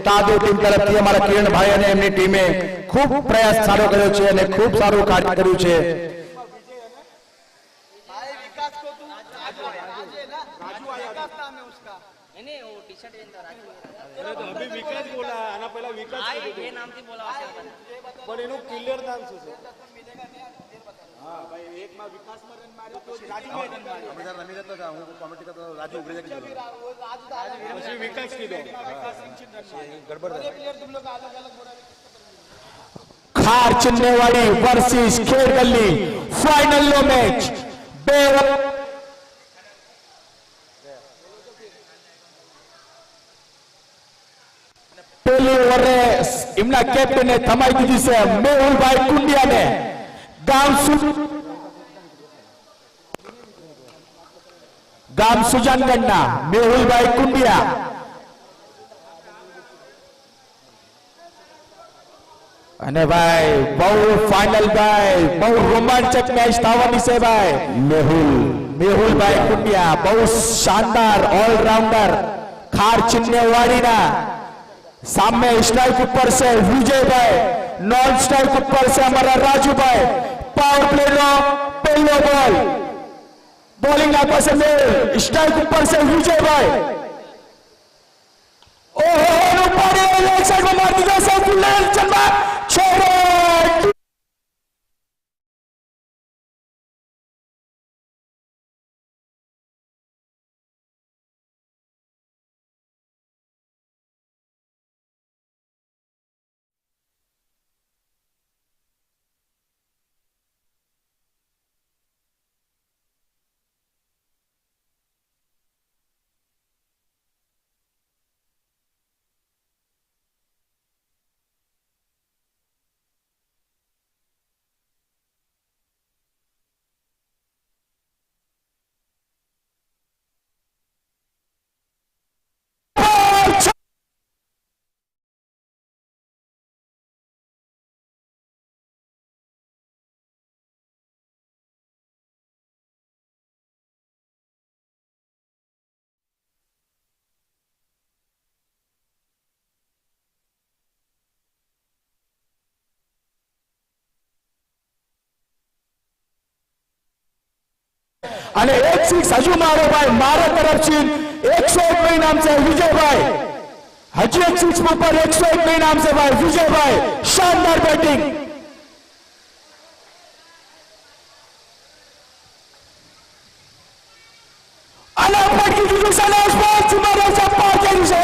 તાદુ team તરફથી અમારા કિરણભાઈ અને એમની ટીમે ખૂબ પ્રયાસ સારો કર્યો છે અને ખૂબ સારું કાર્ય કર્યું છે. अभी विकास बोला आना पहला विकास ये नाम से बोला पर एनु क्लियर नाम શું છે હા ભાઈ એક માં વિકાસ માં રન માર્યો તો રાજુ રમી જતો હતા હું કોમેન્ટ કરતો રાજુ ઉભરી જાય પછી વિકાસ કીધો ગડબડ પ્લેયર तुम लोग अलग अलग बोला. ખાર ચિન્નેવાડી વર્સિસ ખેડ ગલ્લી ફાઇનલ નો મેચ બે પહેલી ઓવરે એમના કેપ્ટને થમાઈ દીધી છે મેહુલભાઈ કુંડિયાને. ગામ સુજાનગઢના મેહુલભાઈ કુંડિયા અને ભાઈ બહુ ફાઇનલ ભાઈ બહુ રોમાંચક મેચ થવાની છે ભાઈ. મેહુલભાઈ કુંડિયા બહુ શાનદાર ઓલરાઉન્ડર ખાર ચિન્નેવાડીના सामने स्ट्राइक ऊपर से विजय भाई, नॉन स्ट्राइक ऊपर से हमारा राजू भाई. पावर प्ले नो पहलो बॉल बॉलिंग आपस में स्ट्राइक ऊपर से विजय भाई. ओहो ऊपर लेग साइड में मार दिया से फुल्लेल चंबा छोड़ो. અને એક સિક્સ હજુ મારો ભાઈ મારા તરફથી 101 નામ છે વિજયભાઈ. હજી એક સિક્સ ઉપર 101 નામ છે ભાઈ વિજયભાઈ. શાનદાર બેટિંગ. અને પટકી દીધું છે સ્પોર્ટ્સ મારો ચપ્પા કરી છે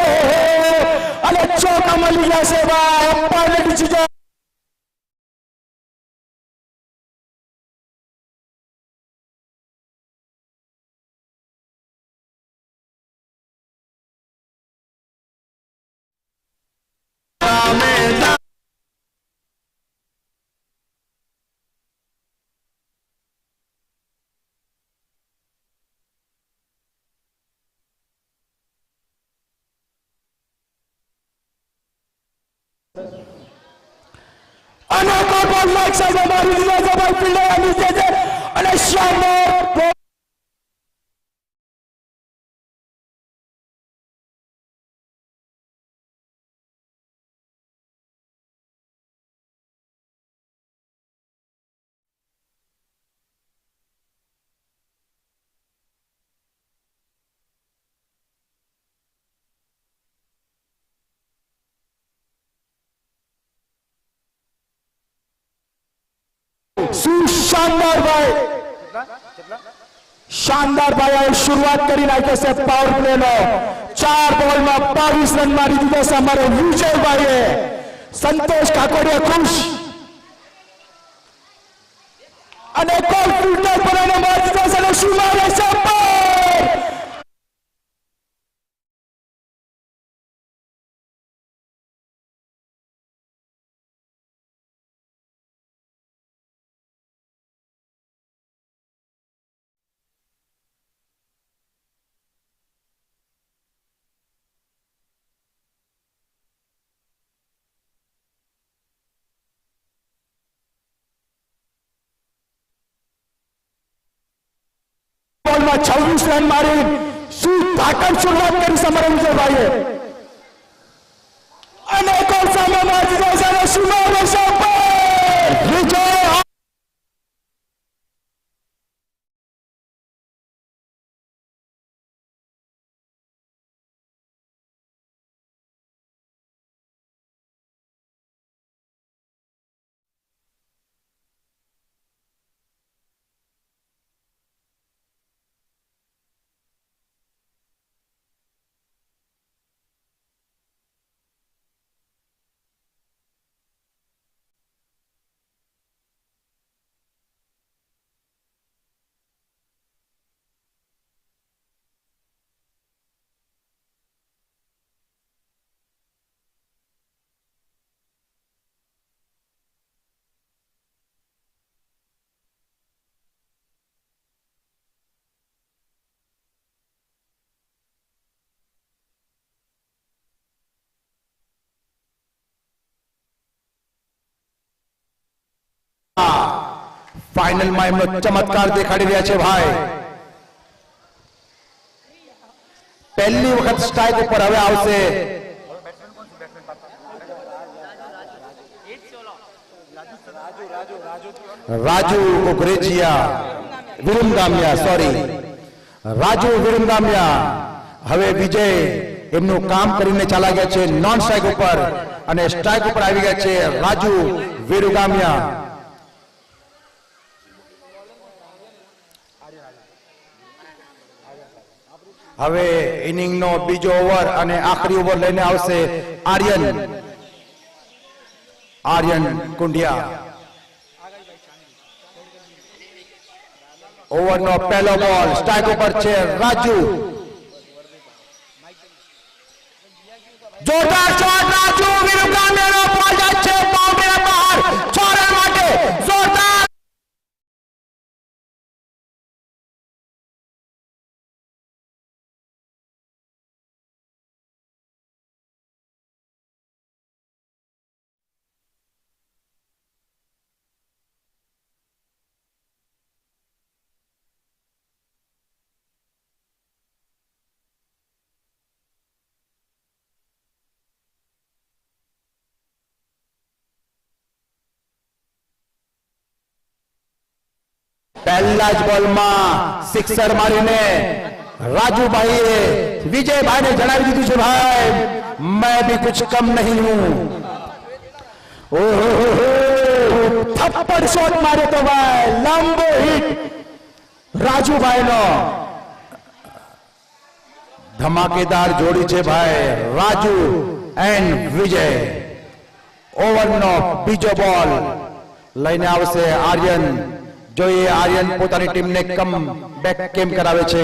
અને ચોકા મળી ગયા છે ભાઈ. અપ્પાને ડિસિઝન અને બોલ લેગ સાઈડ માં મારી દીધો છે ભાઈ. ફિલ્ડર નીચે છે અને શાનદાર શાનદાર ભાઈ. શાનદાર ભાઈ शुरुआत કરી નાખી છે પાવર પ્લે નો. 4 બોલમાં 22 રન મારી દીધો છે અમારો વિજયભાઈએ. સંતોષ કાકોડિયા ખુશ અને કોલ ફિલ્ટર પર એને મારી દીધો છે અને શું મારે છે બોલમાં 26 રન મારી શું તાકાત શરૂઆત કરી છે અમારા વિજયભાઈએ. અને કોલસામાં જીજાને શુભેચ્છા વિજય फाइनल में एमनो चमत्कार देखाड़ी रह्या छे भाई पहली वखत स्ट्राइक ऊपर हवे आवशे राजू उग्रेजिया विरमगामिया सॉरी राजू विरमगामिया हवे विजय एमनु काम करीने चला गया छे नॉन स्ट्राइक ऊपर अने स्ट्राइक ऊपर आवी गया छे राजू विरमगामिया હવે ઇનિંગ નો બીજો ઓવર અને આખરી ઓવર લઈને આવશે આર્યન કુંડિયા ઓવર નો પહેલો બોલ સ્ટ્રાઇક ઉપર છે રાજુ જોરદાર શોટ રાજુ વિરુગામેનો બોલ જાય છે બાઉન્ડરી બહાર 6 રન માટે જોરદાર पहला ज बॉल में सिक्सर मारीने राजू भाई विजय भाई ने जणावी दीधुं छे भाई मैं भी कुछ कम नहीं हूं ओहो थप्पड़ शॉट मारे तो भाई लंबो हिट राजू भाई नो धमाकेदार जोड़ी छे भाई राजू एंड विजय ओवर नो बीजो बॉल लईने आवशे आर्यन जो ये आर्यन पोतानी टीम ने कम बैक केम करावे छे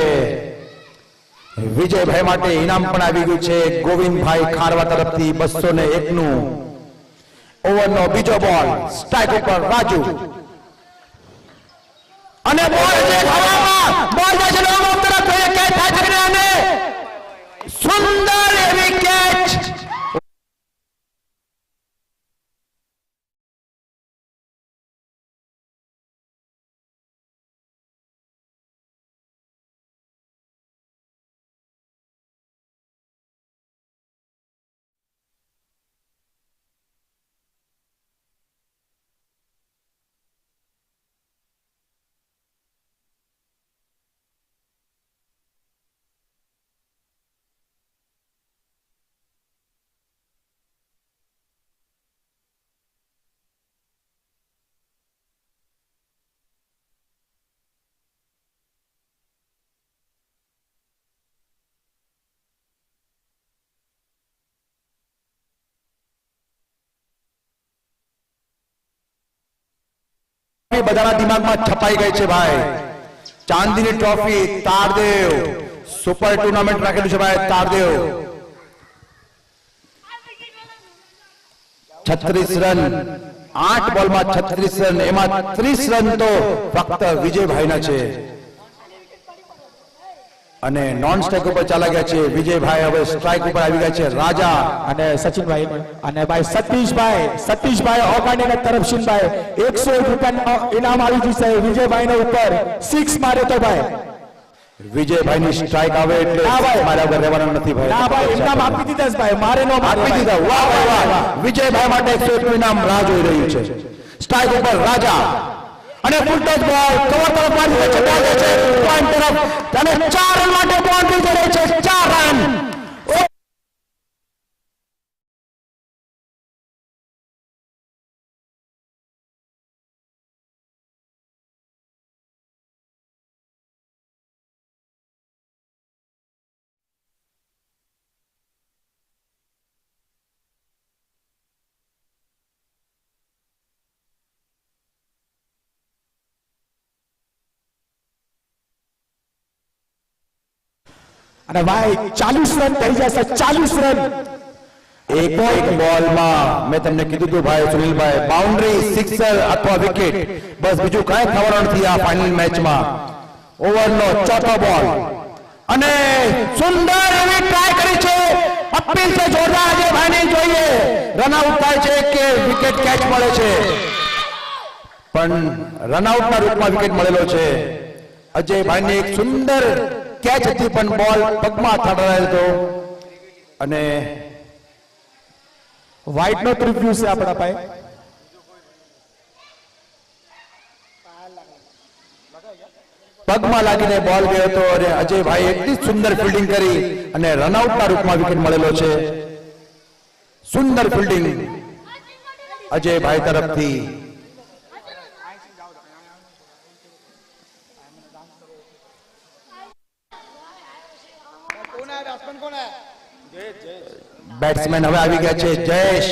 विजय भाई माटे इनाम पण आवी गयुं छे गोविंद भाई खारवा तरफथी 201 नु ओवर नो बीजो बॉल स्ट्राइक पर राजू अने बॉल जे हवामां बॉल जे लॉन्ग ऑफ तरफ गई कैच थाय छे अने सुंदर एवी कैच बधाना दिमाग में छपाई गई है भाई चांदीनी ट्रॉफी तारदेव सुपर टूर्नामेंट राखेलू छे भाई तारदेव 36 रन 8 बॉल में 36 रन एमा 30 रन तो फक्त विजय भाई ना छे અને નોન સ્ટ્રાઇક ઉપર ચાલા ગયા છે વિજયભાઈ હવે સ્ટ્રાઇક ઉપર આવી ગયા છે રાજા અને સચિનભાઈ અને ભાઈ સતીશભાઈ ઓગાણીના તરફશીનભાઈ 101 રૂપિયા ઇનામ આવી જશે વિજયભાઈ ને ઉપર 6 મારે તો ભાઈ વિજયભાઈની સ્ટ્રાઇક આવે એટલે હા ભાઈ. મારા વગર રહેવાનું નથી ભાઈ. ના ભાઈ એમ નામ આપી દીધા છે ભાઈ, મારે નો મારે આપી દીધા. વાહ ભાઈ વાહ. વિજયભાઈ માટે 101 ઇનામ રાહ જોઈ રહ્યું છે. સ્ટ્રાઇક ઉપર રાજા અને ફૂલ ટચ બોલ કવર તરફ મારી ચટાવે છે પોઈન્ટ તરફ અને 4 રન માટે બાઉન્ડ્રી જઈ રહી છે. 4 રન. અને ભાઈ 40 રન થઈ જશે, 40 રન. એક બોલમાં મેં તમને કીધું હતું ભાઈ સુનિલભાઈ, બાઉન્ડ્રી, સિક્સર અથવા વિકેટ, બસ બીજું કાંઈ થવાનું નથી આ ફાઇનલ મેચમાં. ઓવરનો ચોથો બોલ અને સુંદર એવી ટ્રાય કરી છે. અપીલ છે જોરદાર અજયભાઈની, જોઈએ રનઆઉટ થાય છે કે વિકેટ કેચ મળે છે, પણ રનઆઉટના રૂપમાં વિકેટ મળેલો છે. અજયભાઈની એક સુંદર કેચ હતી પણ બોલ પગમાં અથડાયેલો હતો અને વ્હાઈટ નો રિવ્યુ છે આપણા ભાઈ. પગમાં લાગીને બોલ ગયો હતો અને અજયભાઈ એટલી સુંદર ફિલ્ડિંગ કરી અને રનઆઉટના રૂપમાં વિકેટ મળેલો છે. સુંદર ફિલ્ડિંગ અજયભાઈ તરફથી. બેટ્સમેન હવે આવી ગયા છે જયેશ.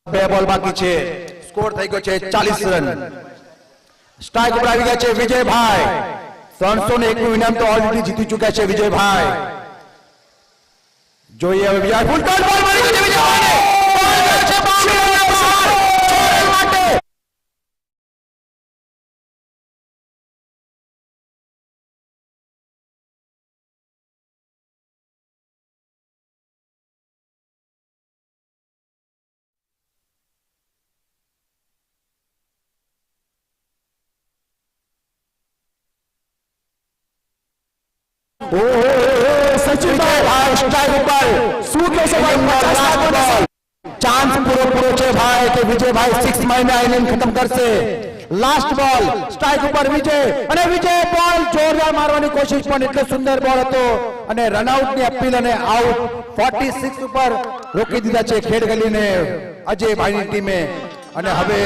બે બોલ બાકી છે, સ્કોર થઈ ગયો છે 40 રન. સ્ટ્રાઇક ઉપર આવી ગયા છે વિજયભાઈ. 301 નું ઇનામ તો ઓલરેડી જીતી ચૂક્યા છે વિજયભાઈ. જોઈએ હવે વિજય ફૂલ ટચ બોલ મળી ગયો છે વિજયભાઈને. બોલ ગયો છે બાઉન્ડ્રી બહાર. 6 રન માટે. સચિનભાઈ સ્ટ્રાઇક ઉપર શું કહેશો ભાઈ? 50 બોલ. ચાન્સ પૂરો છે ભાઈ કે વિજયભાઈ 6 મહિના ઇનિંગ ખતમ કરશે. લાસ્ટ બોલ સ્ટ્રાઇક ઉપર વિજય અને વિજય બોલ જોરદાર મારવાની કોશિશ પણ એટલો સુંદર બોલ હતો અને રનઆઉટની અપીલ અને આઉટ 46 ઉપર રોકી દીધા છે ખેડ ગલીને અજયભાઈની ટીમે. અને હવે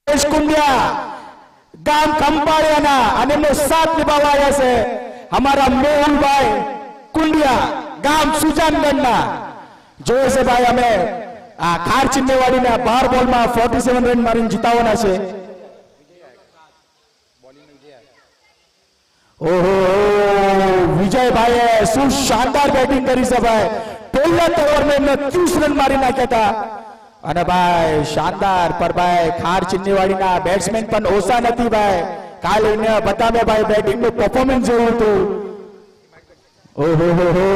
કુંડિયા ગામ ખંભાળિયાના અને એમનો સાથ નિભાવવા આવ્યા છે અમારા મેહુલભાઈ કુંડિયા ગામ સુજાનગઢના જોયે છે ભાઈ અમે આ ખાર ચિન્નેવાડીના 12 બોલમાં 47 રન મારીને જીતાવવાના છે ઓહો વિજયભાઈએ શું શાનદાર બેટિંગ કરી છે ભાઈ પહેલા ઓવરમાં એમને 30 રન મારી નાખ્યા હતા અને ભાઈ શાનદાર પર ભાઈ ખાર ચિન્નેવાડીના બેટ્સમેન પણ ઓછા નથી ભાઈ કાલે એને બતાવે ભાઈ બેટિંગનું પરફોર્મન્સ જોયું હતું ઓહો હો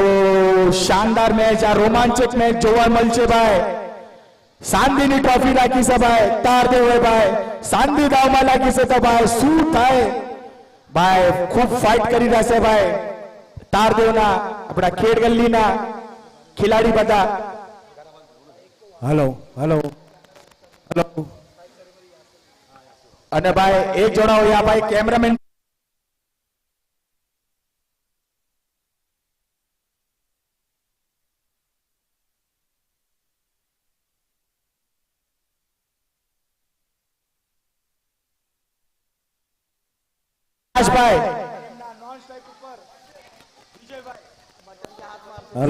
શાનદાર મેચ આ રોમાંચક મેચ જોવા મળશે ભાઈ સાંદીની ટ્રોફી રાખી છે ભાઈ તારદેવ ભાઈ સાંદી દાવમાં લાગી છે તો ભાઈ શું થાય ભાઈ ખૂબ ફાઇટ કરી રહ્યા છે ભાઈ તારદેવના આપણા ખેડ ગલ્લીના ખેલાડી બધા હેલો હેલો હેલો અને ભાઈ એક જણાવો યા ભાઈ કેમેરામેન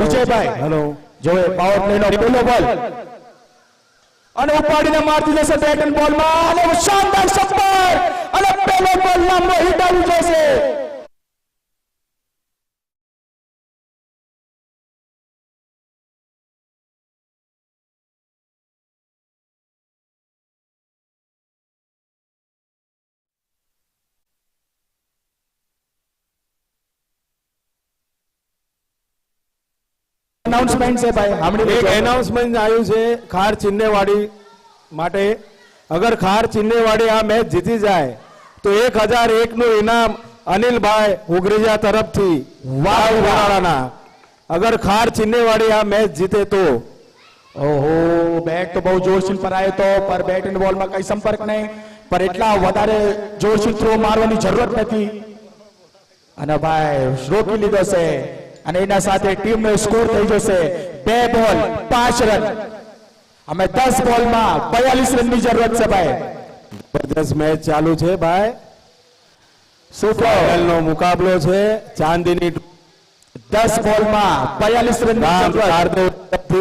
વિજયભાઈ હેલો જોએ પાવર પ્લે નો પહેલો બોલ અને ઉપાડીને મારતી જશે બેટ એન્ડ બોલમાં અને શાનદાર સપ્પર અને પહેલો બોલ લાંબો હિટ આવી જશે અનાઉન્સમેન્ટ છે ભાઈ હમણાં એક એનાઉન્સમેન્ટ આવ્યું છે ખાર ચિન્નેવાડી માટે અગર ખાર ચિન્નેવાડી આ મેચ જીતી જાય તો 1001 નું ઇનામ અનિલભાઈ ઉગરેજા તરફથી વાવ વરાણાના અગર ખાર ચિન્નેવાડી આ મેચ જીતે તો ઓહો બેટ તો બહુ જોરથી પર આવ્યો તો પર બેટ એન્ડ બોલમાં કઈ સંપર્ક નહીં પર એટલા વધારે જોરથી થ્રો મારવાની જરૂરત નથી અને ભાઈ રોકી લીધો છે અને એના સાથે ટીમનો સ્કોર થઈ જશે 2 બોલ 5 રન અમે 10 બોલમાં 42 રનની જરૂરત છે ભાઈ જબરદસ્ત મેચ ચાલુ છે ભાઈ સુપર નો મુકાબલો છે ચાંદીની 10 બોલમાં 42 રનની જરૂરત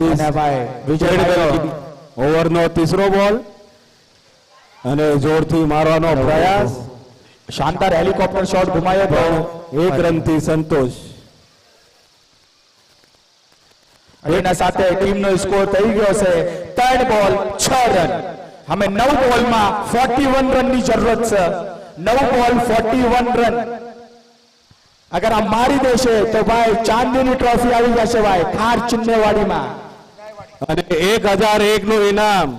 અને ભાઈ વિજય ઓવરનો ત્રીસો બોલ અને જોરથી મારવાનો પ્રયાસ શાનદાર હેલિકોપ્ટર શોટ ઘુમાયો હતો 1 રનથી સંતોષ એના સાથે ટીમનો સ્કોર થઈ ગયો છે 3 બોલ 6 રન અમે 9 બોલમાં 41 રનની જરૂરત છે 9 બોલ 41 રન અગર આ મારી દેશે તો ભાઈ ચાંદીની ટ્રોફી આવી જશે ભાઈ ખાર ચિન્નેવાડીમાં અને 1001 નું ઇનામ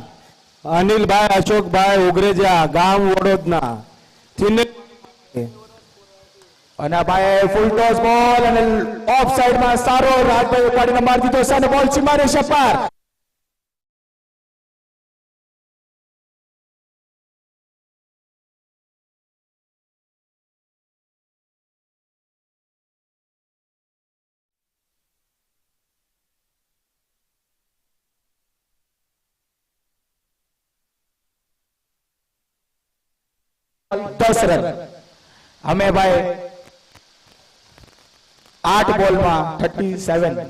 અનિલભાઈ અશોકભાઈ ઉગરેજા ગામ વડોદના અને ભાઈ ફૂલ ટોસ બોલ અને ઓફ સાઈડમાં સારો રાજભાઈ ઉપાડીને મારી દીધો છે અને બોલ સીમારે શપાર दस रन हमें भाई 8 बॉल में 37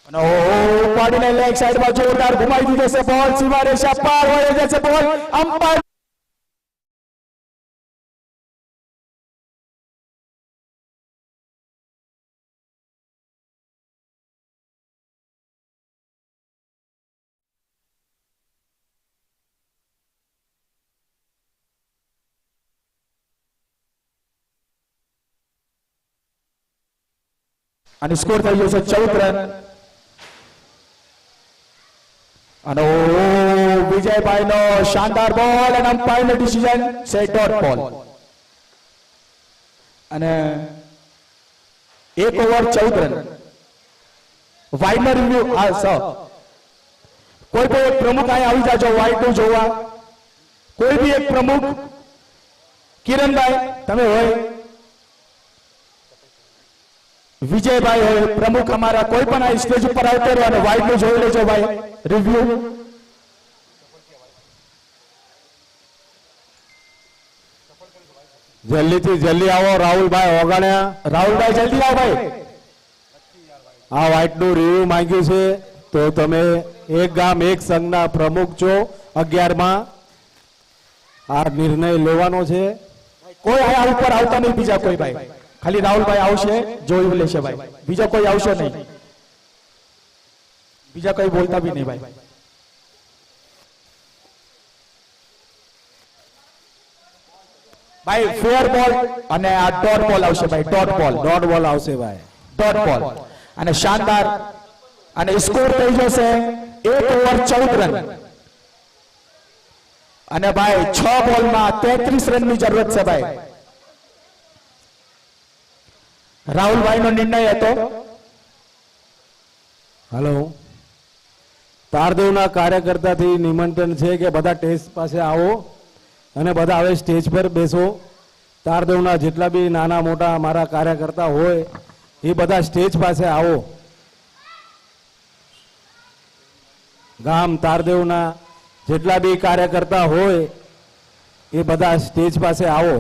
उपाड़ी लेग साइड में जोरदार घुमाई दी जैसे बॉल सीमा रेखा पार हो जैसे बॉल अंपायर અને સ્કોર થઈ ગયો છે 14 રન અને વિજયભાઈ નો શાનદાર બોલ અને અમ્પાયર નો ડિસિઝન છે ડોટ બોલ અને 1 ઓવર 14 રન વાઇડર રિવ્યુ આ કોઈ પણ એક પ્રમુખ અહીં આવી જાજો વાઇડ નું જોવા કોઈ બી એક પ્રમુખ કિરણભાઈ તમે હોય વિજયભાઈ હોય પ્રમુખ અમારા, કોઈ પણ આ સ્ટેજ ઉપર આવતો રહો અને વાઇડ નું જોઈ લેજો ભાઈ રિવ્યુ. જલ્દીથી જલ્દી આવો રાહુલભાઈ ઓગાણ્યા. રાહુલભાઈ જલ્દી આવો ભાઈ. આ વ્હાઇટ નું રિવ્યુ માંગ્યું છે તો તમે એક ગામ એક સંઘના પ્રમુખ છો 11માં. આ નિર્ણય લેવાનો છે. કોઈ આ ઉપર આવતા નહીં બીજા કોઈ ભાઈ, ખાલી રાહુલભાઈ આવશે જોઈ લેશે ભાઈ, બીજા કોઈ આવશે નહીં, બીજા કોઈ બોલતા બી નહીં ભાઈ. ભાઈ ફેર બોલ અને આ ડોટ બોલ આવશે ભાઈ, ડોટ બોલ, ડોટ બોલ આવશે ભાઈ. ડોટ બોલ અને શાનદાર અને સ્કોર થઈ જશે 1 ઓવર 14 રન અને ભાઈ 6 બોલમાં 33 રનની જરૂરત છે ભાઈ. રાહુલભાઈનો નિર્ણય હતો. હેલો, તારદેવના કાર્યકર્તાથી નિમંત્રણ છે કે બધા ટેસ્ટ પાસે આવો અને બધા હવે સ્ટેજ પર બેસો. તારદેવના જેટલા બી નાના મોટા અમારા કાર્યકર્તા હોય એ બધા સ્ટેજ પાસે આવો. ગામ તારદેવના જેટલા બી કાર્યકર્તા હોય એ બધા સ્ટેજ પાસે આવો.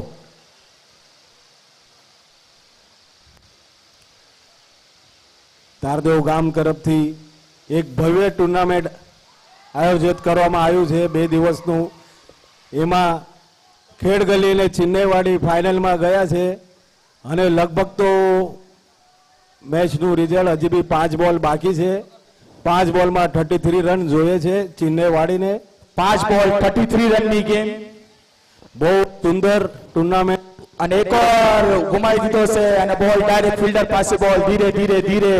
તારદેવ ગામ તરફથી એક ભવ્ય ટુર્નામેન્ટ આયોજિત કરવામાં આવ્યું છે 2 દિવસનું. એમાં ખેડગલી અને ચિન્નઈવાડી ફાઇનલમાં ગયા છે અને લગભગ તો મેચનું રિઝલ્ટ હજી બી 5 બોલ બાકી છે. 5 બોલમાં 33 રન જોઈએ છે ચિન્નઈવાડીને. 5 બોલ 33 રનની ગેમ, બહુ સુંદર ટુર્નામેન્ટ. અને એક ઓર ગુમાવી દીધો છે અને બોલ ડાયરેક્ટ ફિલ્ડર પાસે, બોલ ધીરે ધીરે ધીરે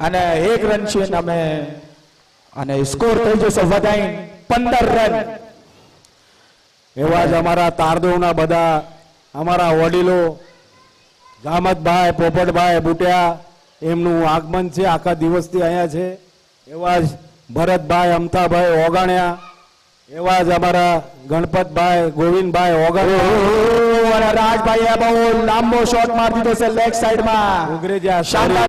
અને 1 રન છે અમે અને સ્કોર થઈ જશે વધાઈ 15 રન. એવા જ અમારા તારદેવના બધા અમારા વડીલો ગામતભાઈ, પોપટભાઈ બુટિયા, એમનું આગમન છે, આખા દિવસથી અહીંયા છે. એવા જ ભરતભાઈ, અમથાભાઈ ઓગાણ્યા, એવા જ અમારા ગણપતભાઈ, ગોવિંદભાઈ ઓગાણ્યા. અને રાજભાઈએ બહુ લાંબો શોટ મારી દીધો છે લેગ સાઈડમાં. ઉગરેજા શાનદાર.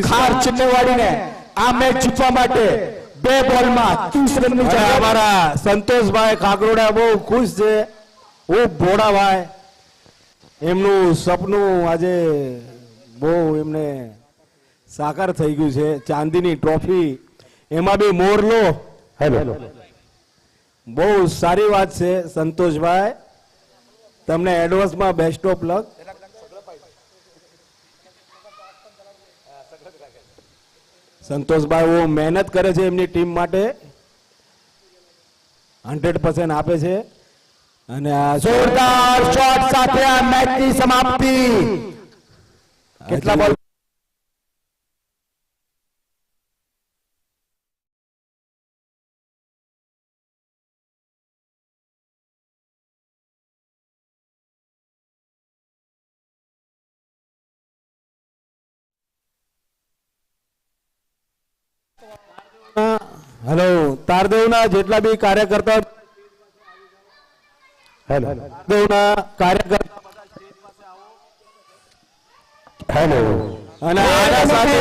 ખાર ચિન્નઈવાડીને આ મેચ જીતવા માટે 2 બોલમાં 30 રનની અને જરૂર. અમારા સંતોષભાઈ કાકરોડા બહુ ખુશ છે. ભોળાભાઈ, એમનું સપનું આજે બહુ એમને સાકાર થઈ ગયું છે. ચાંદીની ટ્રોફી, એમાં બી મોરલો. હેલો, બહુ સારી વાત છે સંતોષભાઈ, તમને એડવાન્સમાં બેસ્ટ ઓફ લક. સંતોષભાઈ બહુ મહેનત કરે છે એમની ટીમ માટે, 100% આપે છે. અને આ જોરદાર શોટ સાથે આ મેચની સમાપ્તિ. કેટલા બોલ? હેલો, તારદેવના જેટલા બી કાર્યકર્તા હેલો દેવના કાર્યકર હેલો અને આના સાથે